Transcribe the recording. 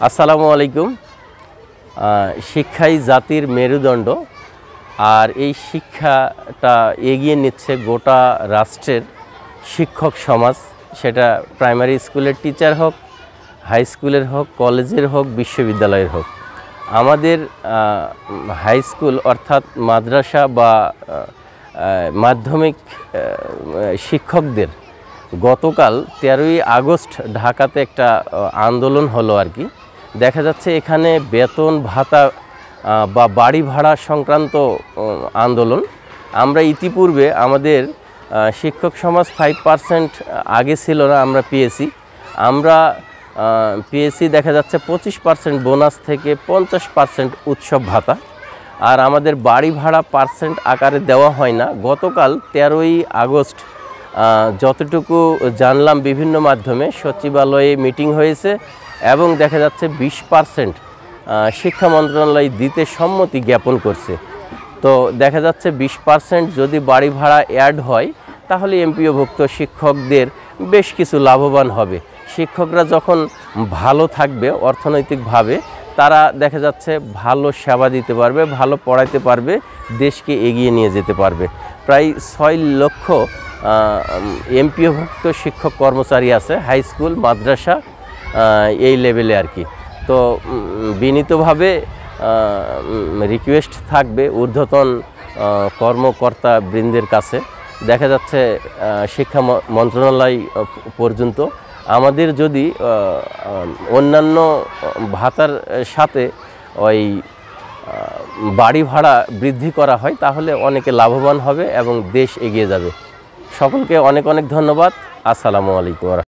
আসসালামু আলাইকুম। শিক্ষাই জাতির মেরুদণ্ড, আর এই শিক্ষাটা এগিয়ে নিচ্ছে গোটা রাষ্ট্রের শিক্ষক সমাজ। সেটা প্রাইমারি স্কুলের টিচার হোক, হাই স্কুলের হোক, কলেজের হোক, বিশ্ববিদ্যালয়ের হোক। আমাদের হাই স্কুল অর্থাৎ মাদ্রাসা বা মাধ্যমিক শিক্ষকদের গতকাল 13ই আগস্ট ঢাকাতে একটা আন্দোলন হলো আর কি। দেখা যাচ্ছে এখানে বেতন ভাতা বা বাড়ি ভাড়া সংক্রান্ত আন্দোলন। আমরা ইতিপূর্বে আমাদের শিক্ষক সমাজ 5% আগে ছিল না, আমরা পেয়েছি দেখা যাচ্ছে 25% বোনাস থেকে 50% উৎসব ভাতা। আর আমাদের বাড়ি ভাড়া পার্সেন্ট আকারে দেওয়া হয় না। গতকাল 13ই আগস্ট যতটুকু জানলাম বিভিন্ন মাধ্যমে সচিবালয়ে মিটিং হয়েছে এবং দেখা যাচ্ছে 20% শিক্ষা মন্ত্রণালয় দিতে সম্মতি জ্ঞাপন করছে। তো দেখা যাচ্ছে 20% যদি বাড়ি ভাড়া অ্যাড হয় তাহলে এমপিওভুক্ত শিক্ষকদের বেশ কিছু লাভবান হবে। শিক্ষকরা যখন ভালো থাকবে অর্থনৈতিকভাবে, তারা দেখা যাচ্ছে ভালো সেবা দিতে পারবে, ভালো পড়াইতে পারবে, দেশকে এগিয়ে নিয়ে যেতে পারবে। প্রায় 6 লক্ষ এমপিওভুক্ত শিক্ষক কর্মচারী আছে হাই স্কুল, মাদ্রাসা এই লেভেলে আর কি। তো বিনীতভাবে রিকোয়েস্ট থাকবে ঊর্ধ্বতন কর্মকর্তা বৃন্দের কাছে, দেখা যাচ্ছে শিক্ষা মন্ত্রণালয় পর্যন্ত আমাদের যদি অন্যান্য ভাতার সাথে ওই বাড়ি ভাড়া বৃদ্ধি করা হয় তাহলে অনেকে লাভবান হবে এবং দেশ এগিয়ে যাবে। সকলকে অনেক অনেক ধন্যবাদ। আসসালামু আলাইকুম।